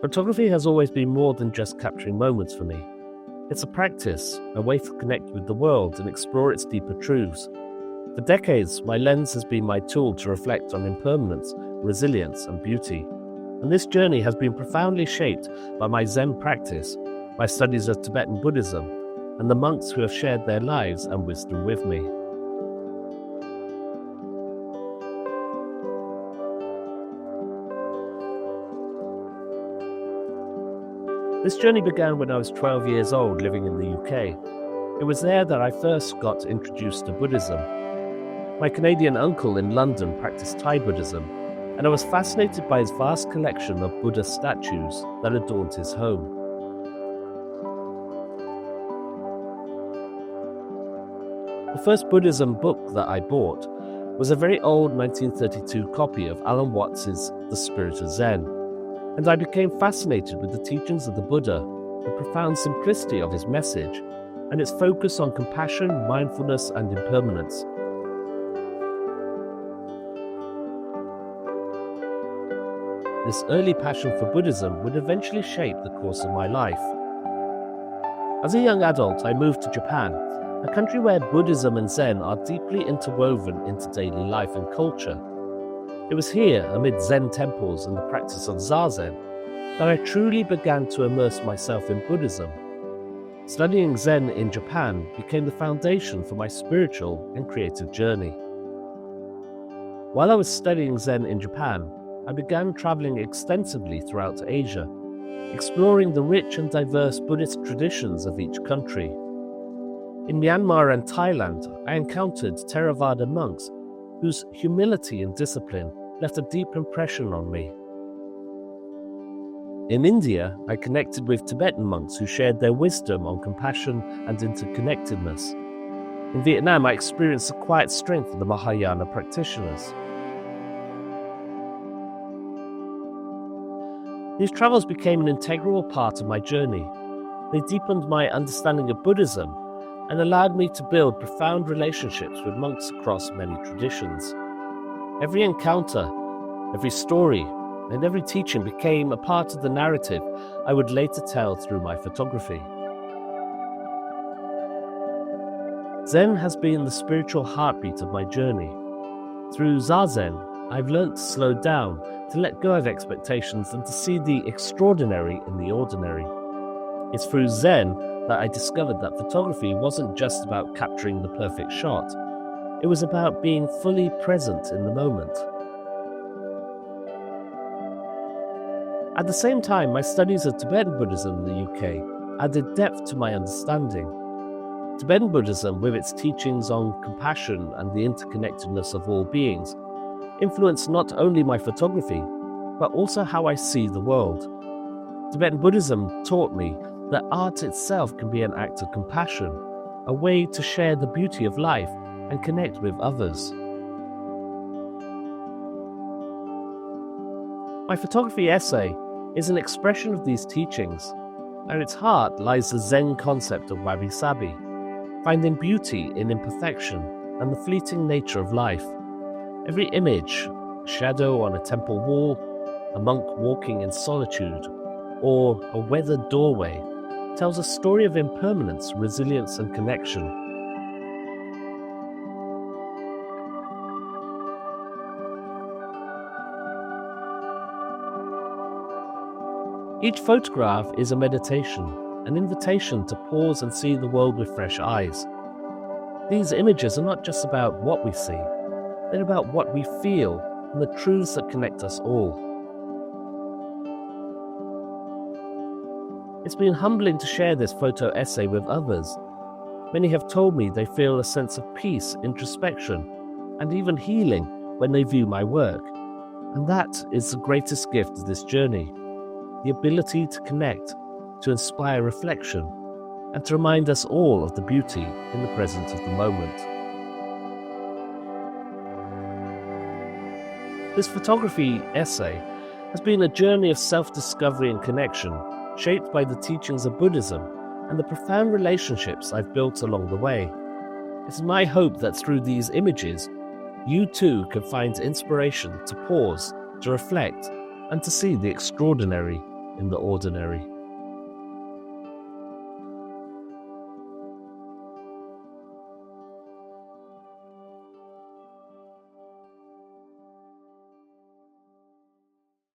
Photography has always been more than just capturing moments for me. It's a practice, a way to connect with the world and explore its deeper truths. For decades, my lens has been my tool to reflect on impermanence, resilience, and beauty. And this journey has been profoundly shaped by my Zen practice, my studies of Tibetan Buddhism, and the monks who have shared their lives and wisdom with me. This journey began when I was 12 years old, living in the UK. It was there that I first got introduced to Buddhism. My Canadian uncle in London practiced Thai Buddhism, and I was fascinated by his vast collection of Buddha statues that adorned his home. The first Buddhism book that I bought was a very old 1932 copy of Alan Watts's The Spirit of Zen, and I became fascinated with the teachings of the Buddha, the profound simplicity of his message, and its focus on compassion, mindfulness, and impermanence. This early passion for Buddhism would eventually shape the course of my life. As a young adult, I moved to Japan, a country where Buddhism and Zen are deeply interwoven into daily life and culture. It was here, amid Zen temples and the practice of Zazen, that I truly began to immerse myself in Buddhism. Studying Zen in Japan became the foundation for my spiritual and creative journey. While I was studying Zen in Japan, I began traveling extensively throughout Asia, exploring the rich and diverse Buddhist traditions of each country. In Myanmar and Thailand, I encountered Theravada monks whose humility and discipline left a deep impression on me. In India, I connected with Tibetan monks who shared their wisdom on compassion and interconnectedness. In Vietnam, I experienced the quiet strength of the Mahayana practitioners. These travels became an integral part of my journey. They deepened my understanding of Buddhism and allowed me to build profound relationships with monks across many traditions. Every encounter, every story, and every teaching became a part of the narrative I would later tell through my photography. Zen has been the spiritual heartbeat of my journey. Through Zazen, I've learnt to slow down, to let go of expectations, and to see the extraordinary in the ordinary. It's through Zen that I discovered that photography wasn't just about capturing the perfect shot. It was about being fully present in the moment. At the same time, my studies of Tibetan Buddhism in the UK added depth to my understanding. Tibetan Buddhism, with its teachings on compassion and the interconnectedness of all beings, influenced not only my photography, but also how I see the world. Tibetan Buddhism taught me that art itself can be an act of compassion, a way to share the beauty of life and connect with others. My photography essay is an expression of these teachings. At its heart lies the Zen concept of wabi-sabi, finding beauty in imperfection and the fleeting nature of life. Every image, a shadow on a temple wall, a monk walking in solitude, or a weathered doorway, tells a story of impermanence, resilience, and connection. Each photograph is a meditation, an invitation to pause and see the world with fresh eyes. These images are not just about what we see, they're about what we feel and the truths that connect us all. It's been humbling to share this photo essay with others. Many have told me they feel a sense of peace, introspection, and even healing when they view my work. And that is the greatest gift of this journey, the ability to connect, to inspire reflection, and to remind us all of the beauty in the present of the moment. This photography essay has been a journey of self-discovery and connection, shaped by the teachings of Buddhism and the profound relationships I've built along the way. It's my hope that through these images, you too can find inspiration to pause, to reflect, and to see the extraordinary in the ordinary.